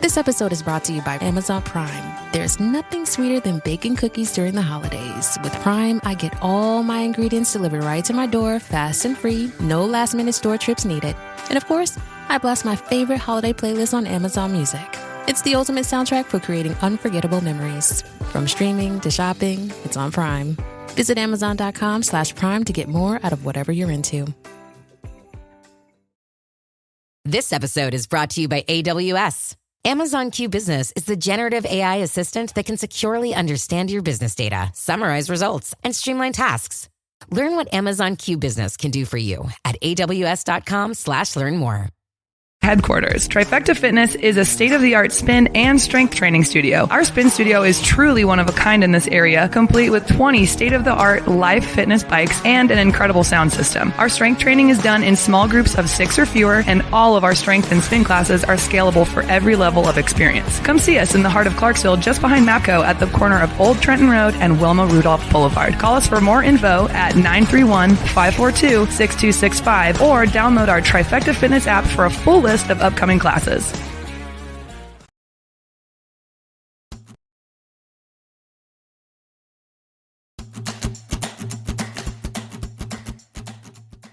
This episode is brought to you by Amazon Prime. There's nothing sweeter than baking cookies during the holidays. With Prime, I get all my ingredients delivered right to my door, fast and free, no last-minute store trips needed. And of course, I blast my favorite holiday playlist on Amazon Music. It's the ultimate soundtrack for creating unforgettable memories. From streaming to shopping, it's on Prime. Visit Amazon.com/Prime to get more out of whatever you're into. This episode is brought to you by AWS. Amazon Q Business is the generative AI assistant that can securely understand your business data, summarize results, and streamline tasks. Learn what Amazon Q Business can do for you at aws.com/learn more. Headquarters. Trifecta Fitness is a state-of-the-art spin and strength training studio. Our spin studio is truly one of a kind in this area, complete with 20 state-of-the-art live fitness bikes and an incredible sound system. Our strength training is done in small groups of 6 or fewer, and all of our strength and spin classes are scalable for every level of experience. Come see us in the heart of Clarksville, just behind MAPCO at the corner of Old Trenton Road and Wilma Rudolph Boulevard. Call us for more info at 931-542-6265 or download our Trifecta Fitness app for a full list of upcoming classes.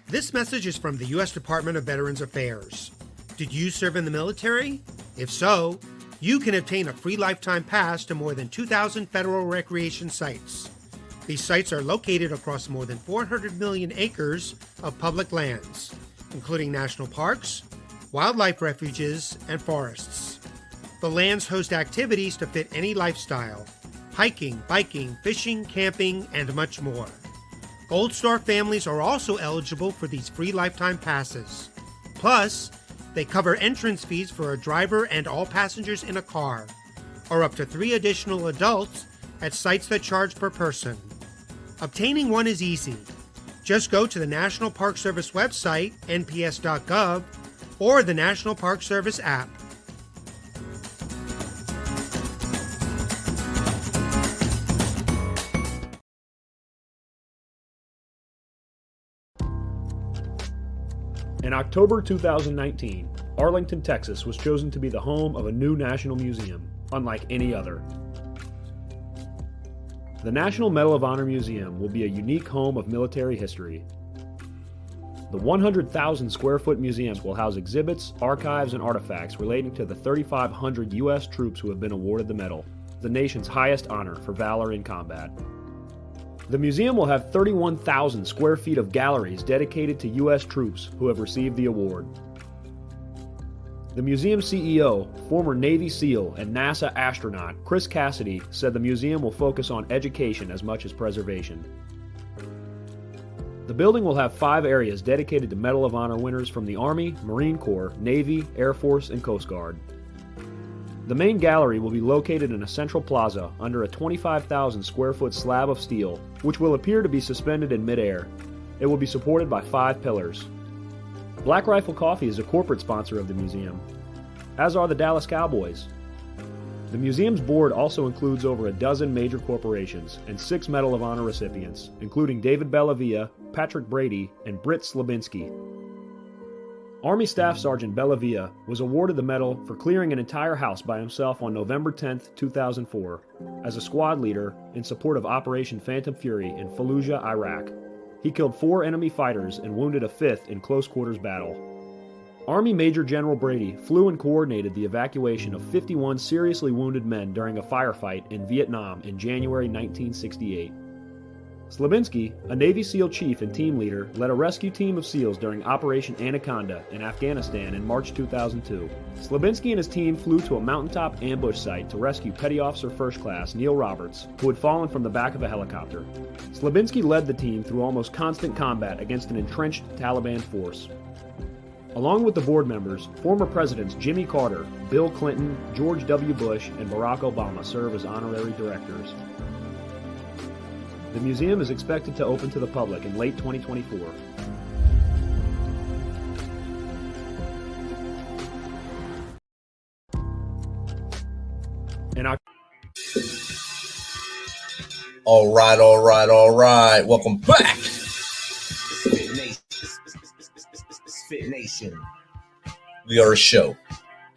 This message is from the U.S. Department of Veterans Affairs. Did you serve in the military? If so, you can obtain a free lifetime pass to more than 2,000 federal recreation sites. These sites are located across more than 400 million acres of public lands, including national parks, wildlife refuges, and forests. The lands host activities to fit any lifestyle: hiking, biking, fishing, camping, and much more. Gold Star families are also eligible for these free lifetime passes. Plus, they cover entrance fees for a driver and all passengers in a car, or up to 3 additional adults at sites that charge per person. Obtaining one is easy. Just go to the National Park Service website, nps.gov, or the National Park Service app. In October 2019, Arlington, Texas was chosen to be the home of a new national museum, unlike any other. The National Medal of Honor Museum will be a unique home of military history. The 100,000 square foot museum will house exhibits, archives, and artifacts relating to the 3,500 U.S. troops who have been awarded the medal, the nation's highest honor for valor in combat. The museum will have 31,000 square feet of galleries dedicated to U.S. troops who have received the award. The museum CEO, former Navy SEAL and NASA astronaut Chris Cassidy, said the museum will focus on education as much as preservation. The building will have 5 areas dedicated to Medal of Honor winners from the Army, Marine Corps, Navy, Air Force, and Coast Guard. The main gallery will be located in a central plaza under a 25,000 square foot slab of steel, which will appear to be suspended in midair. It will be supported by 5 pillars. Black Rifle Coffee is a corporate sponsor of the museum, as are the Dallas Cowboys. The museum's board also includes over a dozen major corporations and 6 Medal of Honor recipients, including David Bellavia, Patrick Brady, and Britt Slabinski. Army Staff Sergeant Bellavia was awarded the medal for clearing an entire house by himself on November 10, 2004, as a squad leader in support of Operation Phantom Fury in Fallujah, Iraq. He killed 4 enemy fighters and wounded a 5th in close quarters battle. Army Major General Brady flew and coordinated the evacuation of 51 seriously wounded men during a firefight in Vietnam in January 1968. Slabinski, a Navy SEAL chief and team leader, led a rescue team of SEALs during Operation Anaconda in Afghanistan in March 2002. Slabinski and his team flew to a mountaintop ambush site to rescue Petty Officer First Class Neil Roberts, who had fallen from the back of a helicopter. Slabinski led the team through almost constant combat against an entrenched Taliban force. Along with the board members, former presidents Jimmy Carter, Bill Clinton, George W. Bush, and Barack Obama serve as honorary directors. The museum is expected to open to the public in late 2024. All right. Welcome back. MisFitNation. We are a show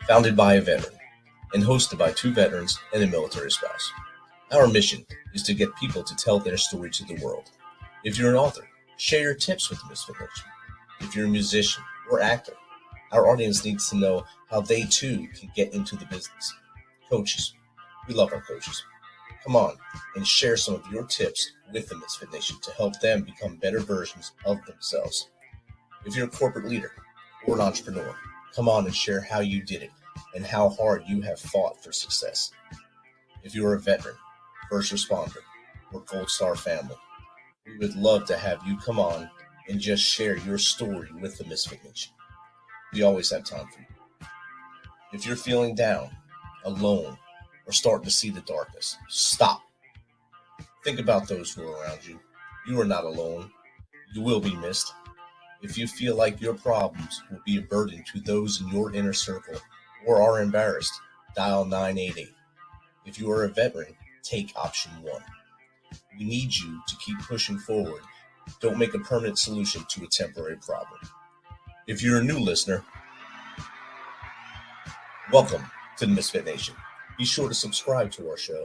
founded by a veteran and hosted by two veterans and a military spouse. Our mission is to get people to tell their story to the world. If you're an author, share your tips with the Misfit Nation. If you're a musician or actor, our audience needs to know how they too can get into the business. Coaches, we love our coaches. Come on and share some of your tips with the Misfit Nation to help them become better versions of themselves. If you're a corporate leader or an entrepreneur, come on and share how you did it and how hard you have fought for success. If you're a veteran, first responder, or Gold Star family, we would love to have you come on and just share your story with the Misfit Nation. We always have time for you. If you're feeling down, alone, or starting to see the darkness, stop. Think about those who are around you. You are not alone. You will be missed. If you feel like your problems will be a burden to those in your inner circle or are embarrassed, dial 988. If you are a veteran, take option 1. We need you to keep pushing forward. Don't make a permanent solution to a temporary problem. If you're a new listener, welcome to the Misfit Nation. Be sure to subscribe to our show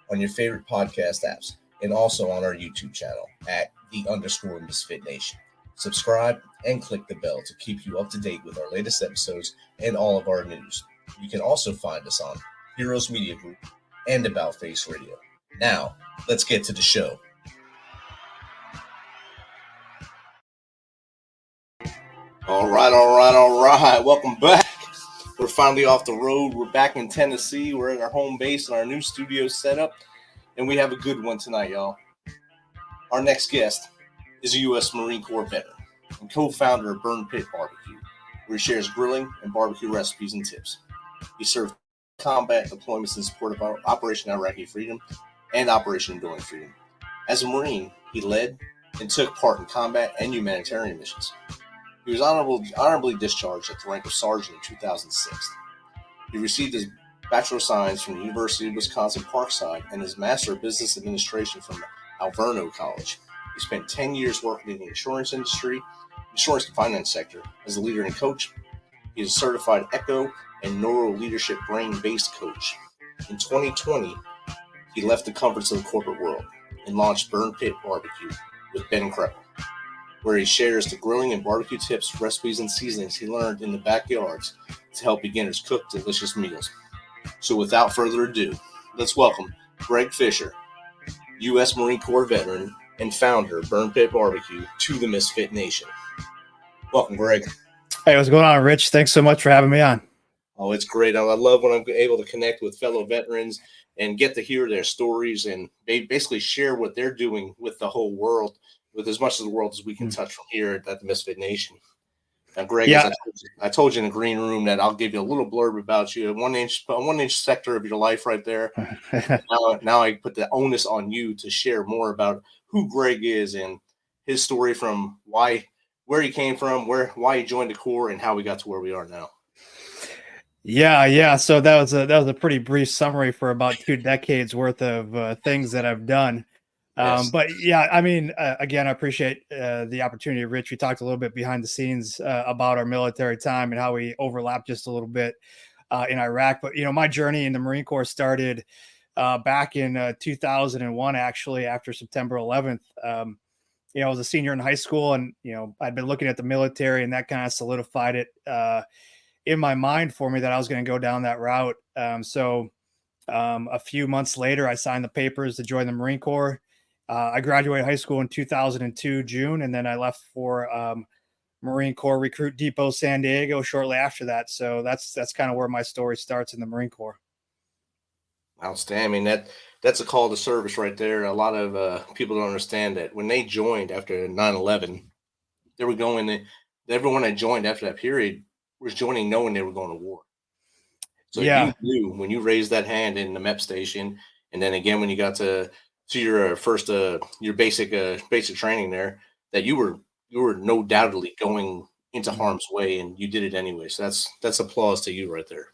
on your favorite podcast apps and also on our YouTube channel at @_Misfit Nation. Subscribe and click the bell to keep you up to date with our latest episodes and all of our news. You can also find us on Heroes Media Group and About Face Radio. Now, let's get to the show. All right. Welcome back. We're finally off the road. We're back in Tennessee. We're at our home base and our new studio setup, and we have a good one tonight, y'all. Our next guest is a U.S. Marine Corps veteran and co-founder of Burn Pit Barbecue, where he shares grilling and barbecue recipes and tips. He served combat deployments in support of Operation Iraqi Freedom and Operation Enduring Freedom. As a Marine, he led and took part in combat and humanitarian missions. He was honorably discharged at the rank of sergeant in 2006. He received his Bachelor of Science from the University of Wisconsin-Parkside and his Master of Business Administration from Alverno College. He spent 10 years working in the insurance and finance sector as a leader and coach. He is a certified ECHO and Neuro Leadership Brain-Based coach. In 2020, he left the comforts of the corporate world and launched Burn Pit Barbecue with Ben Kreppel, where he shares the grilling and barbecue tips, recipes, and seasonings he learned in the backyards to help beginners cook delicious meals. So without further ado, let's welcome Greg Fischer, U.S. Marine Corps veteran and founder of Burn Pit Barbecue, to the Misfit Nation. Welcome, Greg. Hey, what's going on, Rich? Thanks so much for having me on. Oh, it's great. I love when I'm able to connect with fellow veterans and get to hear their stories and basically share what they're doing with the whole world, with as much of the world as we can touch from here at the Misfit Nation. Now, Greg, as I told you in the green room that I'll give you a little blurb about you, a one inch sector of your life right there. now I put the onus on you to share more about who Greg is and his story from where he came from, why he joined the Corps, and how we got to where we are now. Yeah. So that was a pretty brief summary for about 2 decades worth of things that I've done. Yes. But yeah, I mean, again, I appreciate the opportunity, Rich. We talked a little bit behind the scenes about our military time and how we overlapped just a little bit in Iraq. But, my journey in the Marine Corps started back in 2001, actually, after September 11th. I was a senior in high school and, I'd been looking at the military, and that kind of solidified it in my mind for me that I was going to go down that route. So a few months later, I signed the papers to join the Marine Corps. I graduated high school in 2002, June, and then I left for Marine Corps Recruit Depot, San Diego shortly after that. So that's kind of where my story starts in the Marine Corps. Outstanding. That's a call to service right there. A lot of people don't understand that when they joined after 9/11, they were everyone that joined after that period was joining knowing they were going to war. So you knew when you raised that hand in the MEP station, and then again when you got to your first your basic training there, that you were no doubtedly going into harm's way, and you did it anyway. So that's applause to you right there.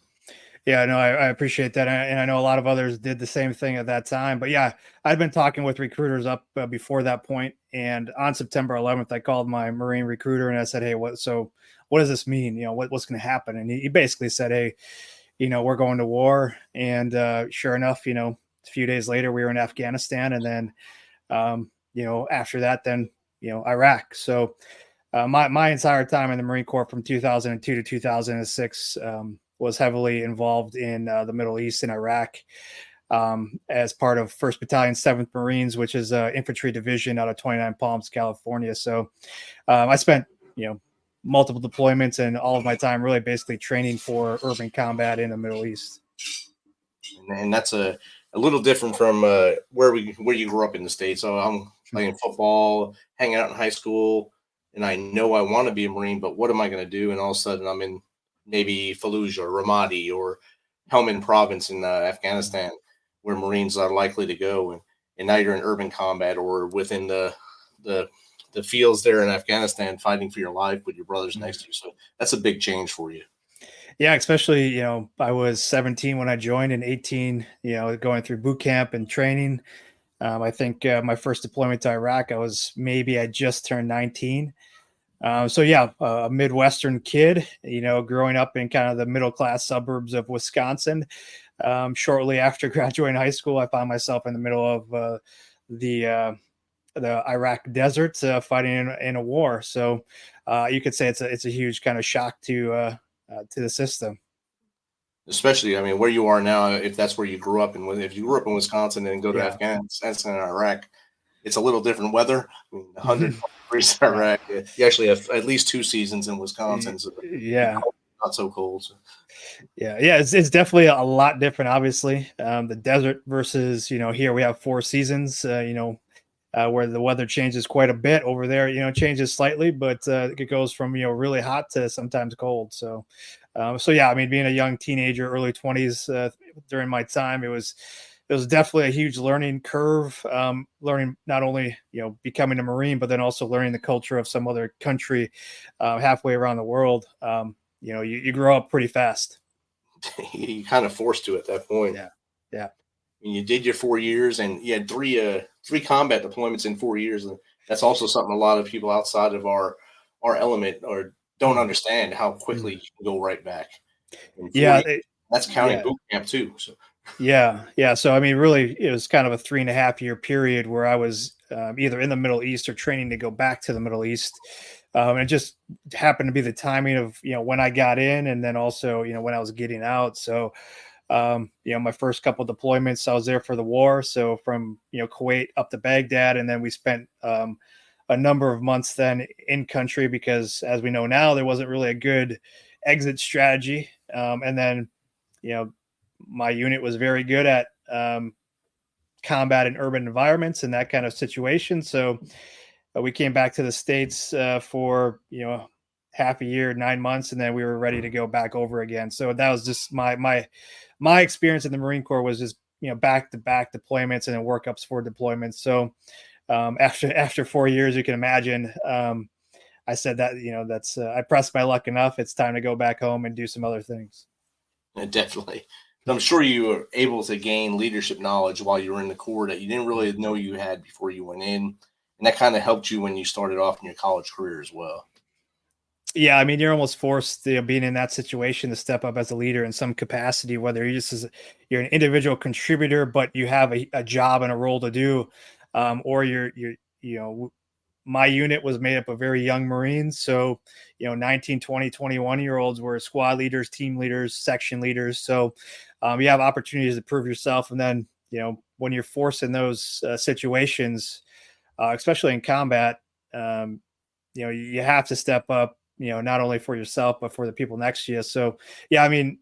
Yeah, no, I appreciate that. And I know a lot of others did the same thing at that time. But yeah, I'd been talking with recruiters up before that point. And on September 11th, I called my Marine recruiter and I said, hey, what does this mean? What's going to happen? And he basically said, hey, we're going to war. And sure enough, a few days later, we were in Afghanistan. And then, after that, then, Iraq. So my entire time in the Marine Corps from 2002 to 2006 was heavily involved in the Middle East and Iraq as part of 1st Battalion, 7th Marines, which is an infantry division out of 29 Palms, California. So I spent, multiple deployments and all of my time really basically training for urban combat in the Middle East. And that's a little different from where you grew up in the States. So I'm playing football, hanging out in high school, and I know I want to be a Marine, but what am I going to do? And all of a sudden I'm in maybe Fallujah or Ramadi or Helmand province in Afghanistan, where Marines are likely to go. And now you're in urban combat or within the fields there in Afghanistan fighting for your life with your brothers next to you. So that's a big change for you. Yeah, especially, I was 17 when I joined and 18, going through boot camp and training. I think my first deployment to Iraq, I just turned 19. A Midwestern kid, growing up in kind of the middle-class suburbs of Wisconsin. Shortly after graduating high school, I found myself in the middle of the Iraq desert, fighting in a war. So you could say it's a huge kind of shock to the system. Especially, I mean, where you are now, if that's where you grew up, and if you grew up in Wisconsin and go to Afghanistan and Iraq, it's a little different weather. I mean, 100 degrees in Iraq. You actually have at least 2 seasons in Wisconsin. So not so cold. So. Yeah, it's definitely a lot different. Obviously, the desert versus here we have 4 seasons. Where the weather changes quite a bit. Over there, changes slightly, but it goes from really hot to sometimes cold. So being a young teenager, early 20s during my time, it was definitely a huge learning curve. Learning not only becoming a Marine, but then also learning the culture of some other country halfway around the world. You grow up pretty fast. You kind of forced to at that point. Yeah. And you did your 4 years, and you had three combat deployments in 4 years. And that's also something a lot of people outside of our element or don't understand how quickly you can go right back. That's counting boot camp too. So. Yeah. So, I mean, really, it was kind of a 3.5-year period where I was either in the Middle East or training to go back to the Middle East. And it just happened to be the timing of, when I got in and then also, when I was getting out. So, my first couple of deployments, I was there for the war. So from, Kuwait up to Baghdad. And then we spent a number of months then in country because as we know now, there wasn't really a good exit strategy. And then, my unit was very good at combat in urban environments and that kind of situation. So we came back to the States for, half a year, 9 months, and then we were ready to go back over again. So that was just my experience in the Marine Corps was just, back-to-back deployments and then workups for deployments. So after 4 years, you can imagine, I said that, that's I pressed my luck enough. It's time to go back home and do some other things. Yeah, definitely. I'm sure you were able to gain leadership knowledge while you were in the Corps that you didn't really know you had before you went in. And that kind of helped you when you started off in your college career as well. Yeah, I mean, you're almost forced to being in that situation to step up as a leader in some capacity, whether you're an individual contributor, but you have a job and a role to do, or my unit was made up of very young Marines. So, 19, 20, 21-year-olds were squad leaders, team leaders, section leaders. So you have opportunities to prove yourself. And then, when you're forced in those situations, especially in combat, you have to step up, not only for yourself, but for the people next to you. So, yeah, I mean,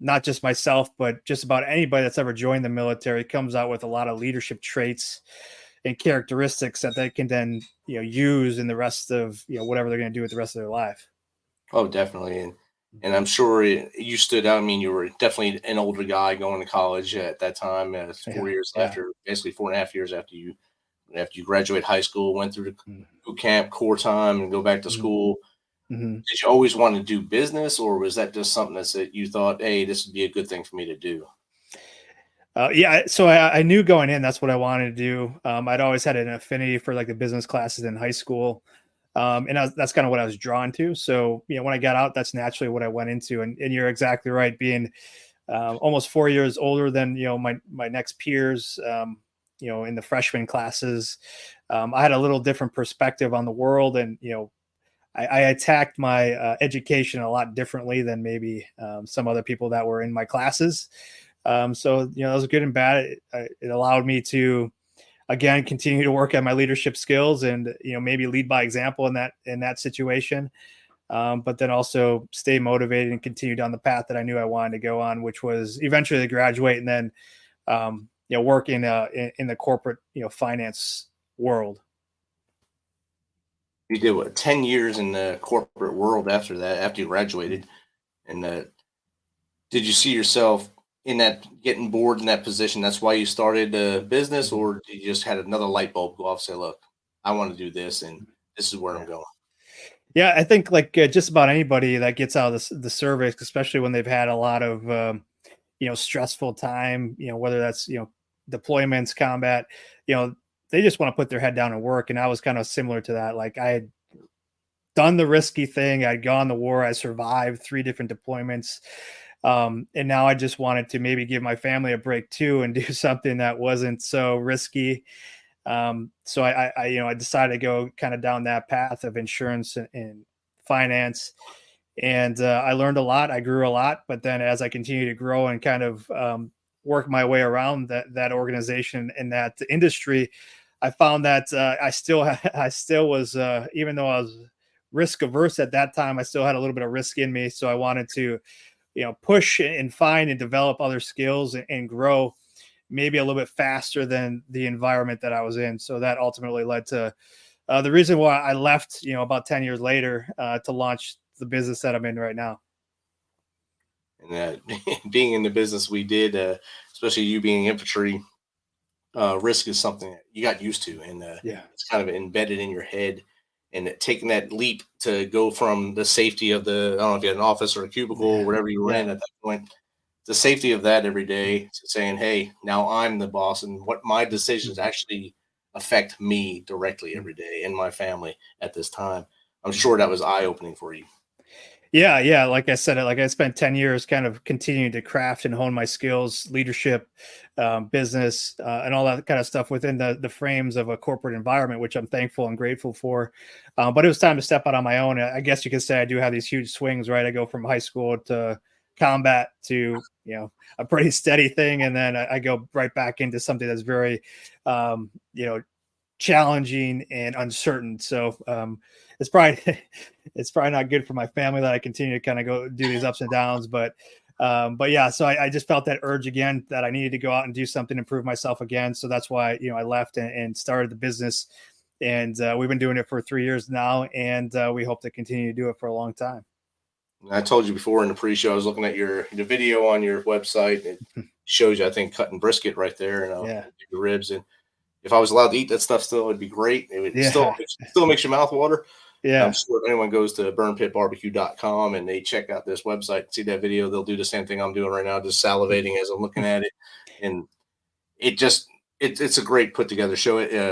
not just myself, but just about anybody that's ever joined the military comes out with a lot of leadership traits and characteristics that they can then, use in the rest of, whatever they're going to do with the rest of their life. Oh, definitely. And I'm sure you stood out. I mean, you were definitely an older guy going to college at that time, 4 years after, basically 4.5 years after you graduate high school, went through the boot camp, core time, and go back to school. Mm-hmm. Did you always want to do business, or was that just something that you thought, hey, this would be a good thing for me to do? So I knew going in, that's what I wanted to do. I'd always had an affinity for like the business classes in high school. And that's kind of what I was drawn to. So, when I got out, that's naturally what I went into. And you're exactly right. Being almost 4 years older than, my next peers, in the freshman classes, I had a little different perspective on the world. And, I attacked my education a lot differently than maybe some other people that were in my classes. So, that was good and bad. It allowed me to, again, continue to work on my leadership skills and, maybe lead by example in that situation. But then also stay motivated and continue down the path that I knew I wanted to go on, which was eventually to graduate and then, work in the corporate, finance world. You did what, 10 years in the corporate world after that, after you graduated. And did you see yourself in that, getting bored in that position? That's why you started a business, or did you just had another light bulb go off, say, look, I want to do this and this is where I'm going? Yeah, I think like just about anybody that gets out of the service, especially when they've had a lot of, stressful time, whether that's, deployments, combat, they just want to put their head down and work. And I was kind of similar to that. Like I had done the risky thing. I'd gone to war. I survived 3 different deployments. And now I just wanted to maybe give my family a break too and do something that wasn't so risky. So I decided to go kind of down that path of insurance and finance. And I learned a lot. I grew a lot. But then as I continued to grow and kind of work my way around that organization and that industry, I found that I still was, even though I was risk averse at that time, I still had a little bit of risk in me. So I wanted to, push and find and develop other skills and grow maybe a little bit faster than the environment that I was in. So that ultimately led to the reason why I left, about 10 years later to launch the business that I'm in right now. And being in the business we did, especially you being infantry, risk is something that you got used to, and it's kind of embedded in your head. And taking that leap to go from the safety of I don't know if you had an office or a cubicle or whatever you were in at that point, the safety of that every day, to saying, hey, now I'm the boss and what my decisions actually affect me directly every day and my family at this time. I'm sure that was eye-opening for you. Yeah. Like I said, I spent 10 years kind of continuing to craft and hone my skills, leadership, business, and all that kind of stuff within the frames of a corporate environment, which I'm thankful and grateful for. But it was time to step out on my own. I guess you could say I do have these huge swings, right? I go from high school to combat to, a pretty steady thing. And then I go right back into something that's very, challenging and uncertain. So it's probably not good for my family that I continue to kind of go do these ups and downs, but yeah, so I just felt that urge again that I needed to go out and do something, improve myself again. So that's why, I left and started the business, and we've been doing it for 3 years now, and we hope to continue to do it for a long time. I told you before in the pre-show, I was looking at the video on your website. It shows you, I think, cutting brisket right there, and your ribs. And if I was allowed to eat that stuff still, it'd be great. It would still makes your mouth water. Yeah. I'm sure if anyone goes to burnpitbarbecue.com and they check out this website and see that video, they'll do the same thing I'm doing right now, just salivating as I'm looking at it. And it's a great put together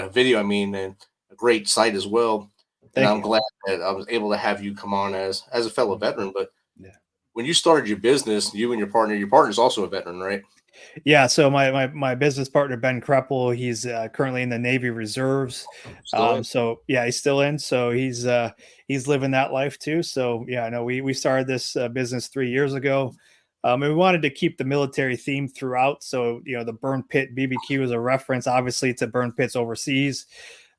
video. I mean, and a great site as well. And I'm glad that I was able to have you come on as a fellow veteran. But when you started your business, you and your partner's also a veteran, right? Yeah. So my business partner, Ben Kreppel, he's currently in the Navy Reserves. So yeah, he's still in. So he's living that life too. So yeah, no, we started this business 3 years ago. And we wanted to keep the military theme throughout. So, the burn pit BBQ is a reference, obviously, to burn pits overseas.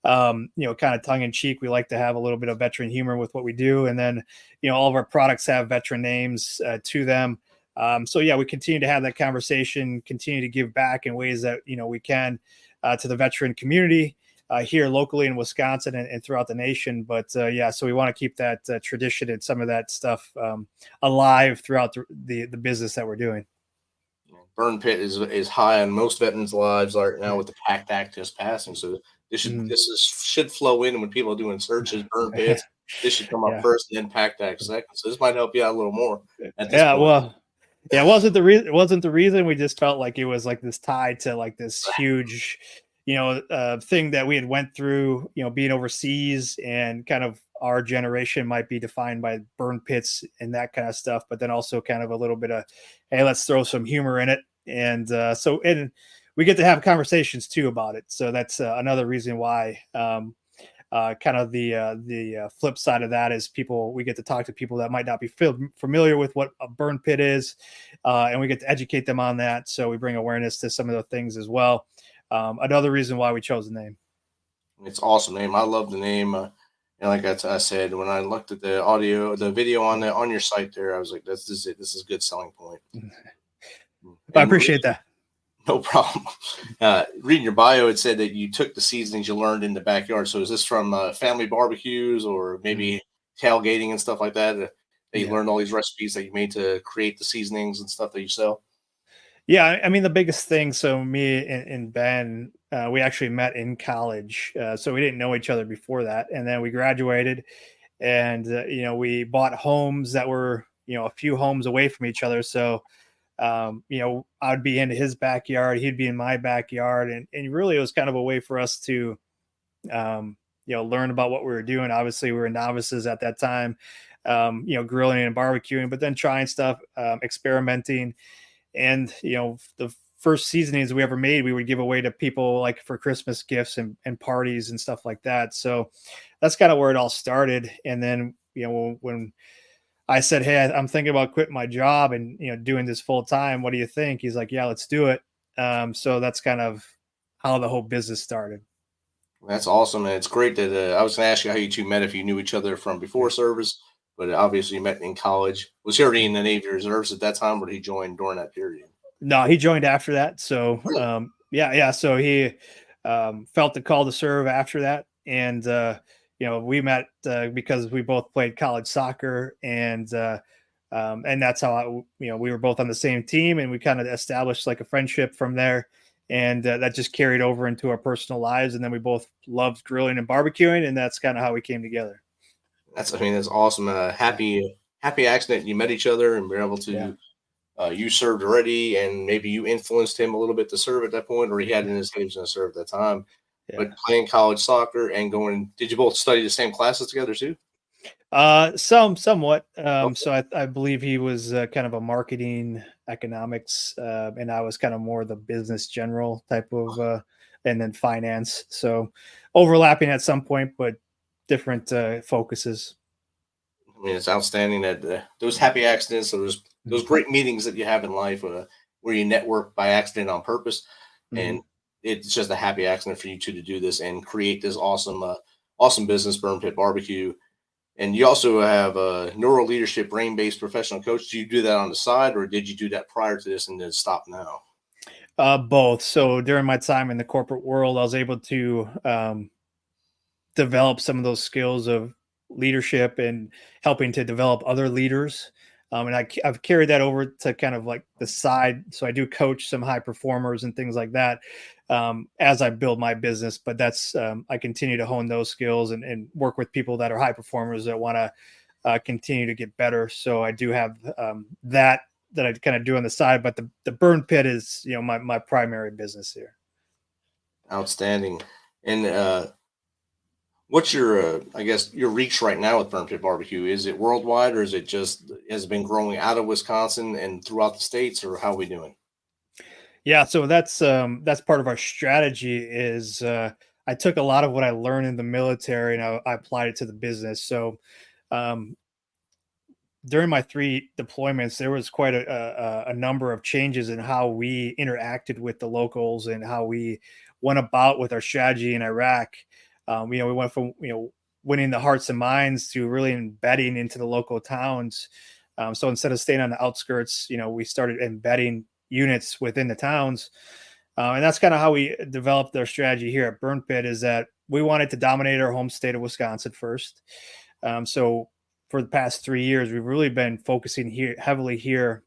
Kind of tongue in cheek. We like to have a little bit of veteran humor with what we do. And then, all of our products have veteran names to them. So yeah, we continue to have that conversation, continue to give back in ways that, we can to the veteran community here locally in Wisconsin and throughout the nation. But yeah, so we want to keep that tradition and some of that stuff alive throughout the business that we're doing. Burn pit is high on most veterans' lives right now with the PACT Act just passing. So this should flow in when people are doing searches, burn pits. This should come up first and then PACT Act second. So this might help you out a little more at this point. Well, yeah, it wasn't the reason. We just felt like it was like this tied to like this huge, thing that we had went through, being overseas and kind of our generation might be defined by burn pits and that kind of stuff, but then also kind of a little bit of, hey, let's throw some humor in it. And and we get to have conversations too about it. So that's another reason why. Kind of the flip side of that is we get to talk to people that might not be familiar with what a burn pit is, and we get to educate them on that. So we bring awareness to some of the things as well. Another reason why we chose the name. It's an awesome name. I love the name. And like I said, when I looked at the video on your site there, I was like, this is it. This is a good selling point. I appreciate that. No problem. Reading your bio, it said that you took the seasonings you learned in the backyard. So is this from family barbecues or maybe tailgating and stuff like that? That you learned all these recipes that you made to create the seasonings and stuff that you sell? Yeah, I mean, the biggest thing, so me and Ben, we actually met in college. So we didn't know each other before that. And then we graduated and, we bought homes that were, a few homes away from each other. So I'd be in his backyard, he'd be in my backyard. And really it was kind of a way for us to, learn about what we were doing. Obviously we were novices at that time, grilling and barbecuing, but then trying stuff, experimenting. And, the first seasonings we ever made, we would give away to people like for Christmas gifts and parties and stuff like that. So that's kind of where it all started. And then, when I said, hey, I'm thinking about quitting my job and, doing this full time. What do you think? He's like, yeah, let's do it. So that's kind of how the whole business started. That's awesome. And it's great that I was going to ask you how you two met, if you knew each other from before service, but obviously you met in college. Was he already in the Navy Reserves at that time, or did he join during that period? No, he joined after that. So, yeah. So he felt the call to serve after that. And, we met because we both played college soccer, and that's how we were both on the same team, and we kind of established like a friendship from there, and that just carried over into our personal lives. And then we both loved grilling and barbecuing, and that's kind of how we came together. That's awesome. Happy accident you met each other and were able to. You served already, and maybe you influenced him a little bit to serve at that point, or he had in his head he was going to serve at that time. Yeah. But playing college soccer and did you both study the same classes together too? Somewhat. So I believe he was kind of a marketing economics, and I was kind of more the business general type of, and then finance. So overlapping at some point, but different focuses. I mean, it's outstanding that those happy accidents, or those great meetings that you have in life, where you network by accident on purpose, and it's just a happy accident for you two to do this and create this awesome business, Burn Pit Barbecue. And you also have a neuro leadership, brain-based professional coach. Do you do that on the side, or did you do that prior to this and then stop now? Both. So during my time in the corporate world, I was able to develop some of those skills of leadership and helping to develop other leaders. And I've carried that over to kind of like the side. So I do coach some high performers and things like that as I build my business. But that's I continue to hone those skills and work with people that are high performers that want to continue to get better. So I do have that I kind of do on the side. But the Burn Pit is my primary business here. Outstanding. And what's your, your reach right now with Burn Pit Barbecue? Is it worldwide, or is it has it been growing out of Wisconsin and throughout the states, or how are we doing? Yeah, so that's part of our strategy is I took a lot of what I learned in the military and I applied it to the business. So during my 3 deployments, there was quite a number of changes in how we interacted with the locals and how we went about with our strategy in Iraq. We went from, winning the hearts and minds to really embedding into the local towns. So instead of staying on the outskirts, we started embedding units within the towns. And that's kind of how we developed our strategy here at Burn Pit, is that we wanted to dominate our home state of Wisconsin first. So for the past 3 years, we've really been focusing heavily here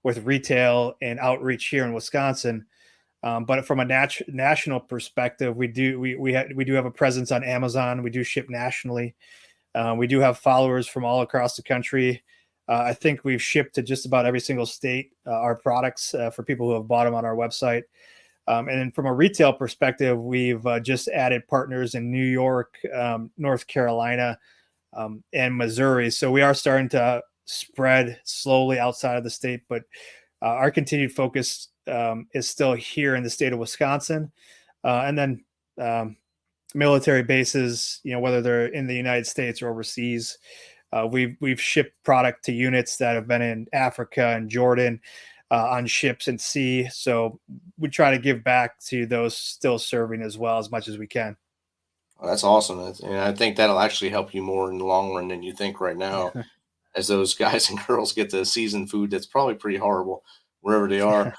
with retail and outreach here in Wisconsin. But from a national perspective, we do have a presence on Amazon. We do ship nationally. We do have followers from all across the country. I think we've shipped to just about every single state our products for people who have bought them on our website. And then from a retail perspective, we've just added partners in New York, North Carolina, and Missouri. So we are starting to spread slowly outside of the state, but our continued focus is still here in the state of Wisconsin. And then military bases, whether they're in the United States or overseas. We've shipped product to units that have been in Africa and Jordan on ships and sea. So we try to give back to those still serving as well as much as we can. Well, that's awesome. And I think that'll actually help you more in the long run than you think right now, as those guys and girls get to season food that's probably pretty horrible wherever they are.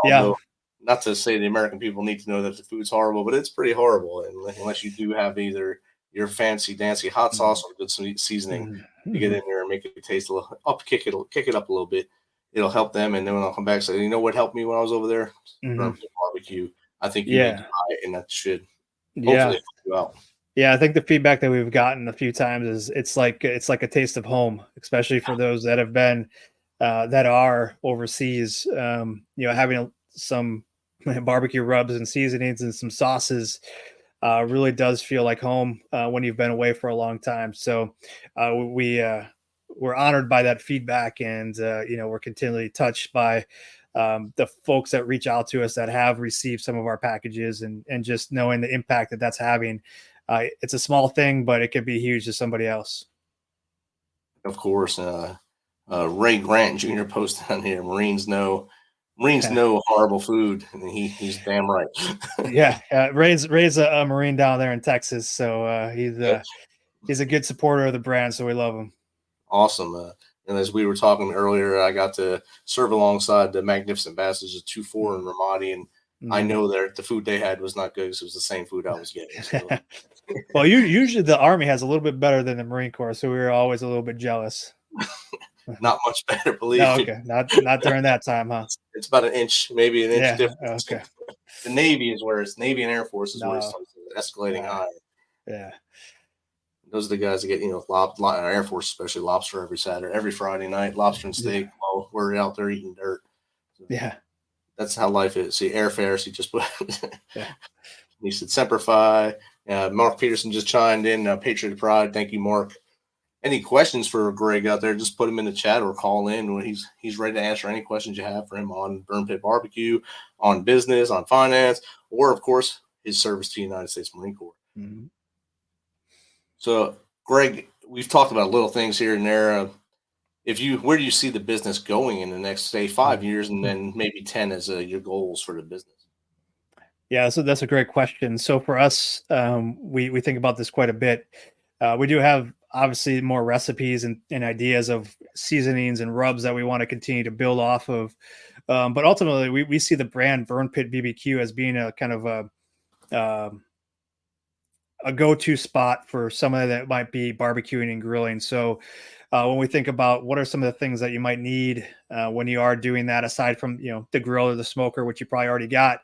Although, not to say the American people need to know that the food's horrible, but it's pretty horrible. And unless you do have either your fancy dancy hot sauce or good seasoning to get in there and make it taste a little up, kick it up a little bit, it'll help them. And then when I'll come back and say, you know what helped me when I was over there? Barbecue. I think you need to try it, and that should hopefully help you out. Yeah, I think the feedback that we've gotten a few times is it's like a taste of home, especially for those that have been that are overseas. Having some barbecue rubs and seasonings and some sauces really does feel like home when you've been away for a long time. So we're honored by that feedback, and we're continually touched by the folks that reach out to us that have received some of our packages, and just knowing the impact that that's having. It's a small thing, but it could be huge to somebody else. Of course. Ray Grant Jr. posted on here, Marines know horrible food, and he's damn right. Ray's a Marine down there in Texas, so he's a good supporter of the brand, so we love him. Awesome. And as we were talking earlier, I got to serve alongside the Magnificent Bastards of 2-4 in Ramadi, and I know that the food they had was not good because it was the same food I was getting. So. Well, usually the Army has a little bit better than the Marine Corps, so we were always a little bit jealous. Not much better, believe me. Okay, not during that time, huh? It's about maybe an inch difference. Okay. The Navy is where it's Navy and Air Force is where it's escalating higher. Yeah. Those are the guys that get, Air Force, especially lobster every Friday night, lobster and steak. While we're out there eating dirt. So that's how life is. See, airfare. He just put. He said Semper Fi. Mark Peterson just chimed in. Patriot Pride. Thank you, Mark. Any questions for Greg out there? Just put him in the chat or call in. He's ready to answer any questions you have for him on Burn Pit Barbecue, on business, on finance, or of course his service to the United States Marine Corps. Mm-hmm. So, Greg, we've talked about little things here and there. Where do you see the business going in the next, say, 5 years, and then maybe 10 as your goals for the business? Yeah, so that's a great question. So for us, we think about this quite a bit. We do have obviously more recipes and ideas of seasonings and rubs that we want to continue to build off of. But ultimately, we see the brand Burn Pit BBQ as being a kind of a go-to spot for somebody that might be barbecuing and grilling. So when we think about what are some of the things that you might need when you are doing that, aside from, the grill or the smoker, which you probably already got,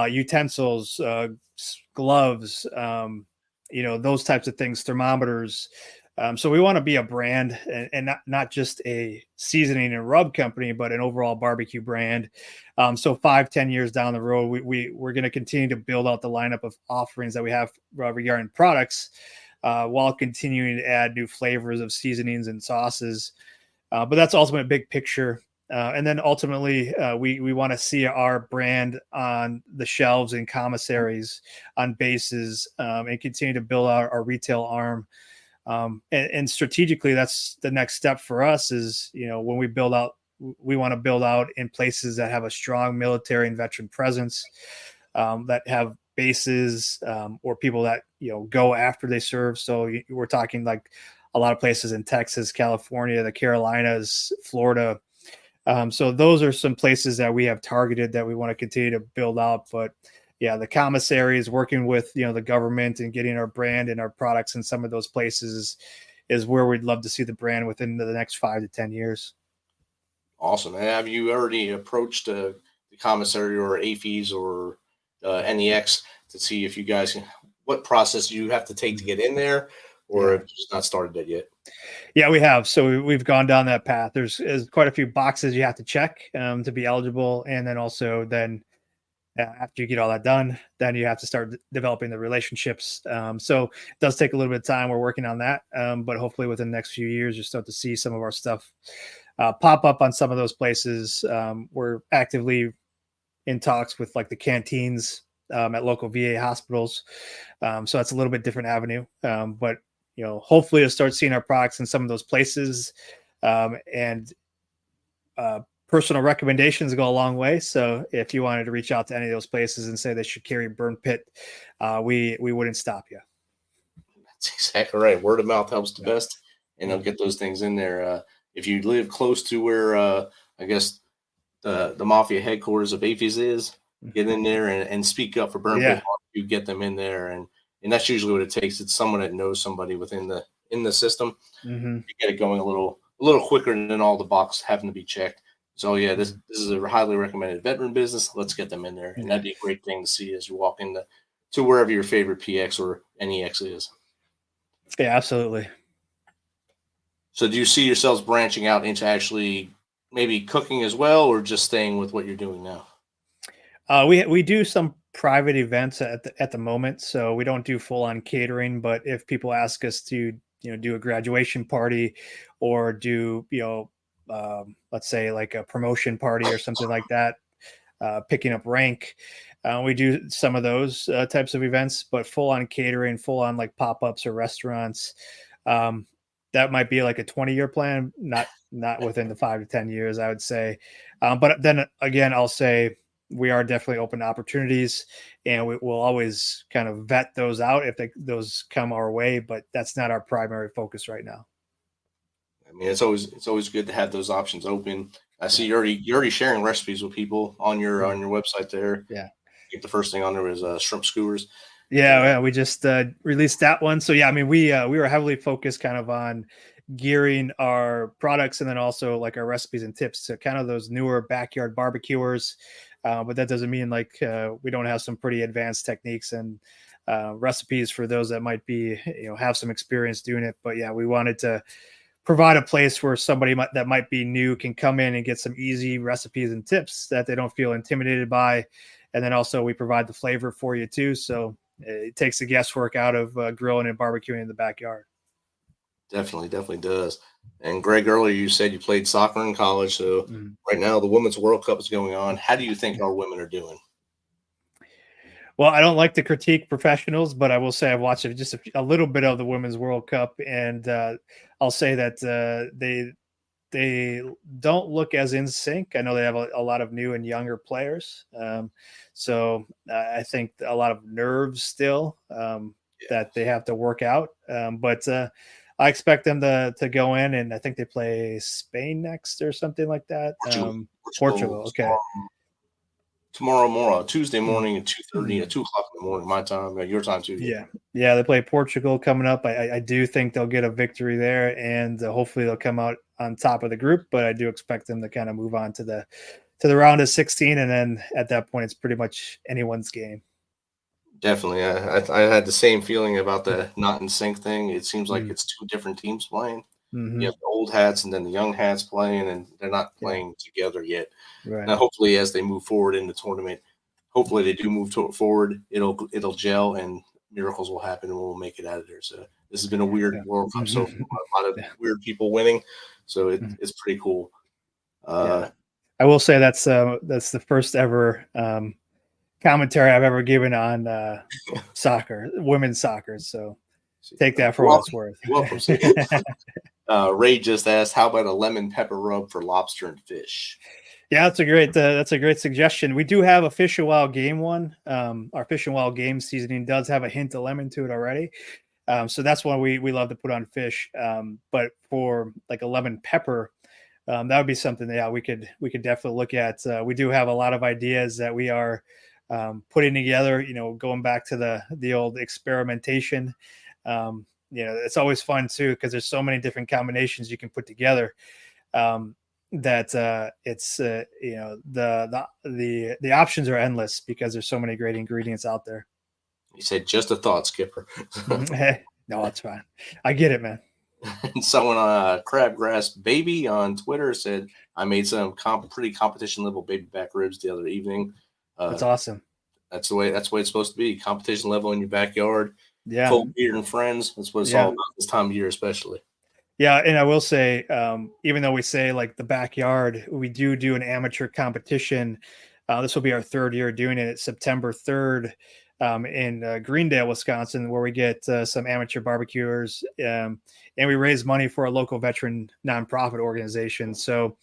utensils, gloves, those types of things, thermometers. So we want to be a brand and not just a seasoning and rub company, but an overall barbecue brand. So 5-10 years down the road, we're going to continue to build out the lineup of offerings that we have regarding products, while continuing to add new flavors of seasonings and sauces. But that's ultimately a big picture. And then ultimately, we want to see our brand on the shelves in commissaries, on bases, and continue to build out our retail arm. And strategically, that's the next step for us is, when we build out, we want to build out in places that have a strong military and veteran presence, that have bases, or people that, go after they serve. So we're talking like a lot of places in Texas, California, the Carolinas, Florida. So those are some places that we have targeted that we want to continue to build out. But yeah, the commissaries, working with, the government and getting our brand and our products in some of those places is where we'd love to see the brand within the next 5 to 10 years. Awesome. And have you already approached the commissary or AFES or NEX to see if you guys, what process you have to take to get in there, or have you just not started that yet? Yeah, we have. So we've gone down that path. There's quite a few boxes you have to check to be eligible. And then also After you get all that done, then you have to start developing the relationships. So it does take a little bit of time. We're working on that. But hopefully within the next few years, you start to see some of our stuff pop up on some of those places. We're actively in talks with like the canteens at local VA hospitals. So that's a little bit different avenue. But, hopefully you'll start seeing our products in some of those places. And personal recommendations go a long way. So if you wanted to reach out to any of those places and say they should carry Burn Pit, we wouldn't stop you. That's exactly right. Word of mouth helps the best, and they'll get those things in there. If you live close to where, I guess, the Mafia headquarters of APHIS is, get in there and speak up for Burn Pit. You get them in there, and that's usually what it takes. It's someone that knows somebody within the system. Mm-hmm. You get it going a little quicker than all the boxes having to be checked. So yeah, this is a highly recommended veteran business. Let's get them in there, and that'd be a great thing to see as you walk into wherever your favorite PX or NEX is. Yeah, absolutely. So do you see yourselves branching out into actually maybe cooking as well, or just staying with what you're doing now? We do some private events at the moment, so we don't do full on catering. But if people ask us to, do a graduation party or do, let's say like a promotion party or something like that, picking up rank, we do some of those types of events. But full on catering, full on like pop-ups or restaurants, that might be like a 20-year plan, not within the 5 to 10 years, I would say. But then again, I'll say we are definitely open to opportunities, and we will always kind of vet those out if those come our way. But that's not our primary focus right now. I mean, it's always good to have those options open. I see you're already sharing recipes with people on your website there. Yeah, I think the first thing on there was shrimp skewers. Yeah, we just released that one. So yeah, I mean, we were heavily focused kind of on gearing our products and then also like our recipes and tips to kind of those newer backyard barbecuers. But that doesn't mean like we don't have some pretty advanced techniques and recipes for those that might be, have some experience doing it. But yeah, we wanted to provide a place where somebody that might be new can come in and get some easy recipes and tips that they don't feel intimidated by. And then also we provide the flavor for you too. So it takes the guesswork out of grilling and barbecuing in the backyard. Definitely does. And Greg, earlier you said you played soccer in college. So right now the Women's World Cup is going on. How do you think our women are doing? Well, I don't like to critique professionals, but I will say I've watched just a little bit of the Women's World Cup, and I'll say that they don't look as in sync. I know they have a lot of new and younger players. So I think a lot of nerves still that they have to work out. But I expect them to go in, and I think they play Spain next or something like that. Portugal. Okay. Tomorrow, Tuesday morning at 2:30, at 2:00 in the morning, my time, your time too. Yeah, they play Portugal coming up. I do think they'll get a victory there, and hopefully they'll come out on top of the group. But I do expect them to kind of move on to the round of 16, and then at that point, it's pretty much anyone's game. Definitely, I had the same feeling about the not in sync thing. It seems like it's two different teams playing. You have the old hats and then the young hats playing, and they're not playing together yet. Right. Now, hopefully, as they move forward in the tournament, hopefully they do move forward. It'll gel, and miracles will happen, and we'll make it out of there. So this has been a weird World Cup so far. A lot of weird people winning, so it's pretty cool. I will say that's the first ever commentary I've ever given on soccer, women's soccer. So take that for what it's worth. Welcome. Ray just asked, how about a lemon pepper rub for lobster and fish? Yeah, that's a great suggestion. We do have a Fish and Wild Game one. Our Fish and Wild Game seasoning does have a hint of lemon to it already. So that's one we love to put on fish. But for like a lemon pepper, that would be something that we could definitely look at. We do have a lot of ideas that we are putting together, going back to the old experimentation. It's always fun too, because there's so many different combinations you can put together. That it's the options are endless because there's so many great ingredients out there. You said just a thought, Skipper. Hey, no, it's fine. I get it, man. And someone Crabgrass Baby on Twitter said, I made some pretty competition level baby back ribs the other evening. That's awesome. That's the way it's supposed to be. Competition level in your backyard. Yeah. Cold beer and friends. That's what it's all about this time of year, especially. Yeah. And I will say, even though we say like the backyard, we do an amateur competition. This will be our third year doing it. It's September 3rd in Greendale, Wisconsin, where we get some amateur barbecuers and we raise money for a local veteran nonprofit organization. So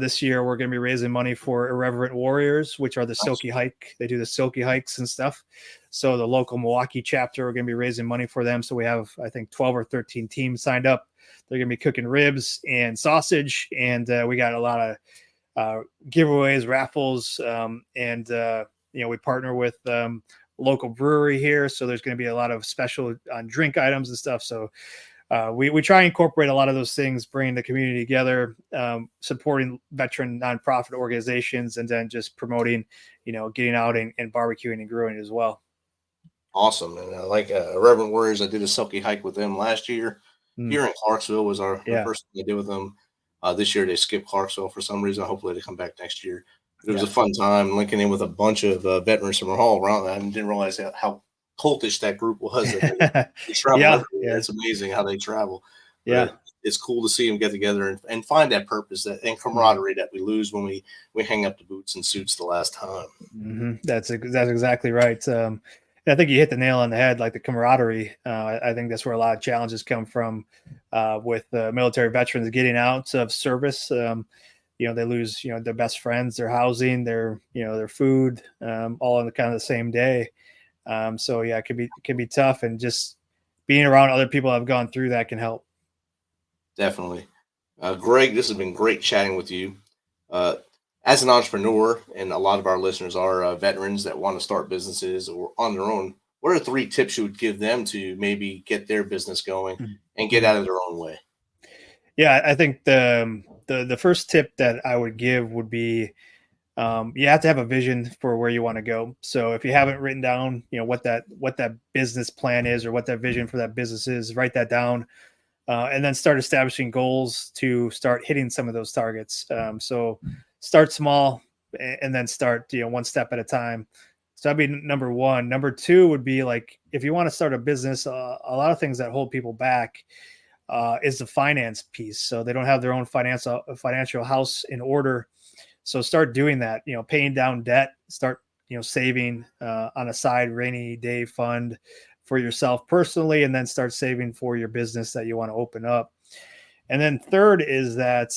this year we're going to be raising money for Irreverent Warriors, which are the Silky Hike. They do the Silky Hikes and stuff. So the local Milwaukee chapter, we're going to be raising money for them. So we have, I think, 12 or 13 teams signed up. They're going to be cooking ribs and sausage. And we got a lot of giveaways, raffles. We partner with local brewery here. So there's going to be a lot of special drink items and stuff. So we try and incorporate a lot of those things, bringing the community together, supporting veteran nonprofit organizations, and then just promoting, getting out and barbecuing and grilling as well. Awesome. And like Reverend Warriors, I did a Silky Hike with them last year. Here in Clarksville was the first thing I did with them. This year they skipped Clarksville for some reason. Hopefully they come back next year. It was a fun time linking in with a bunch of veterans from all around. I didn't realize how cultish that group was. They travel everywhere. It's amazing how they travel. Yeah. But it's cool to see them get together and find that purpose and camaraderie that we lose when we hang up the boots and suits the last time. Mm-hmm. That's exactly right. I think you hit the nail on the head, like the camaraderie. I think that's where a lot of challenges come from with military veterans getting out of service. They lose, their best friends, their housing, their food, all on the kind of the same day. It can be tough, and just being around other people that have gone through that can help. Definitely. Greg, this has been great chatting with you. As an entrepreneur, and a lot of our listeners are veterans that want to start businesses or on their own, what are 3 tips you would give them to maybe get their business going and get out of their own way? Yeah, I think the first tip that I would give would be you have to have a vision for where you want to go. So if you haven't written down, what that business plan is or what that vision for that business is, write that down, and then start establishing goals to start hitting some of those targets. So start small and then start, one step at a time. So that'd be number 1. Number 2 would be like, if you want to start a business, a lot of things that hold people back is the finance piece. So they don't have their own financial house in order. So start doing that, paying down debt, start, saving on a side rainy day fund for yourself personally, and then start saving for your business that you want to open up. And then third is that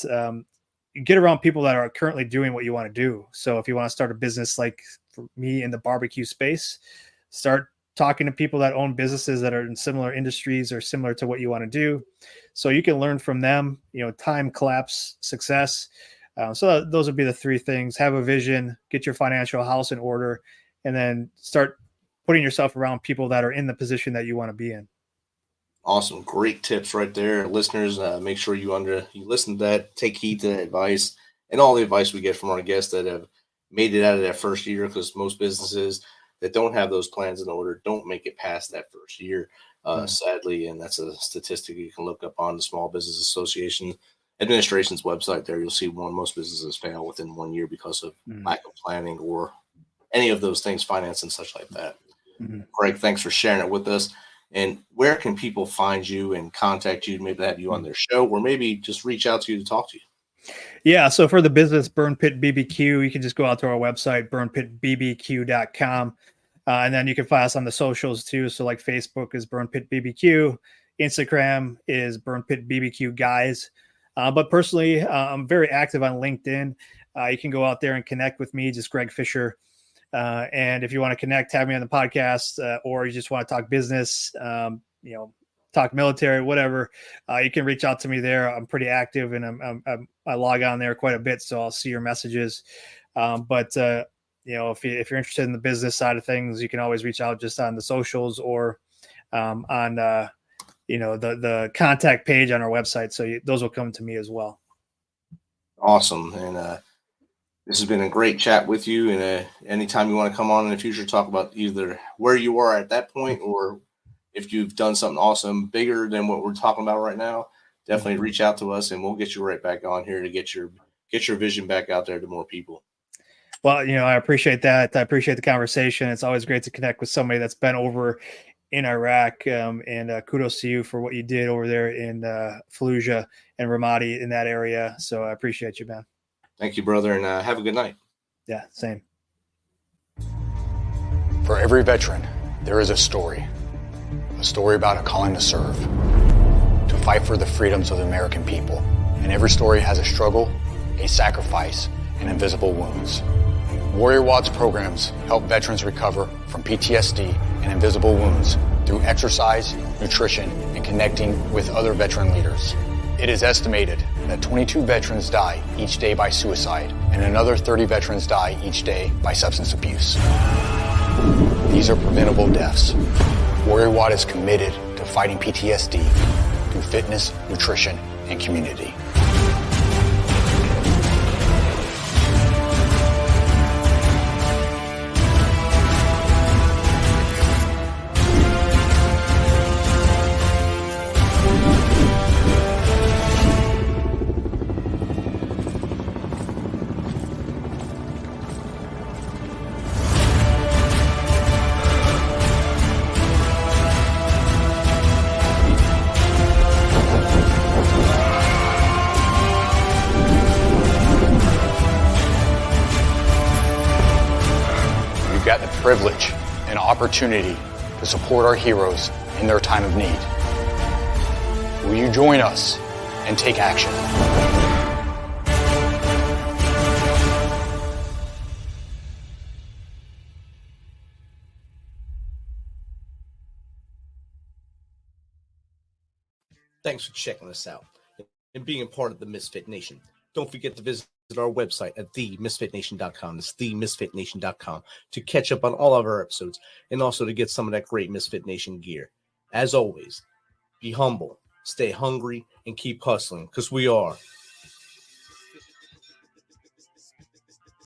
you get around people that are currently doing what you want to do. So if you want to start a business, like for me in the barbecue space, start talking to people that own businesses that are in similar industries or similar to what you want to do. So you can learn from them, time, collapse, success. So those would be the 3 things: have a vision, get your financial house in order, and then start putting yourself around people that are in the position that you want to be in. Awesome. Great tips right there. Listeners, make sure you listen to that, take heed to that advice and all the advice we get from our guests that have made it out of that first year, because most businesses that don't have those plans in order don't make it past that first year, sadly. And that's a statistic you can look up on the Small Business Association Administration's website. There you'll see most businesses fail within 1 year because of lack of planning or any of those things, finance and such like that. Greg, thanks for sharing it with us. And where can people find you and contact you, maybe have you on their show, or maybe just reach out to you to talk to you? Yeah. So for the business Burn Pit BBQ, you can just go out to our website, burnpitbbq.com. And then you can find us on the socials too. So like Facebook is Burn Pit BBQ. Instagram is Burn Pit BBQ Guys. But personally, I'm very active on LinkedIn. You can go out there and connect with me, just Greg Fischer. And if you want to connect, have me on the podcast, or you just want to talk business, talk military, whatever, you can reach out to me there. I'm pretty active, and I log on there quite a bit, so I'll see your messages. If you're interested in the business side of things, you can always reach out just on the socials or on the contact page on our website. So those will come to me as well. Awesome. And this has been a great chat with you. And anytime you want to come on in the future, talk about either where you are at that point, or if you've done something awesome, bigger than what we're talking about right now, definitely reach out to us and we'll get you right back on here to get your vision back out there to more people. Well, I appreciate that. I appreciate the conversation. It's always great to connect with somebody that's been over in Iraq, and kudos to you for what you did over there in Fallujah and Ramadi in that area. So I appreciate you, man. Thank you, brother, and have a good night. Yeah, same. For every veteran, there is a story about a calling to serve, to fight for the freedoms of the American people. And every story has a struggle, a sacrifice, and invisible wounds. Warrior Watts programs help veterans recover from PTSD and invisible wounds through exercise, nutrition, and connecting with other veteran leaders. It is estimated that 22 veterans die each day by suicide, and another 30 veterans die each day by substance abuse. These are preventable deaths. Warrior Watt is committed to fighting PTSD through fitness, nutrition, and community. Got the privilege and opportunity to support our heroes in their time of need. Will you join us and take action? Thanks for checking us out and being a part of the Misfit Nation. Don't forget to visit our website at themisfitnation.com. That's themisfitnation.com to catch up on all of our episodes and also to get some of that great Misfit Nation gear. As always, be humble, stay hungry, and keep hustling because we are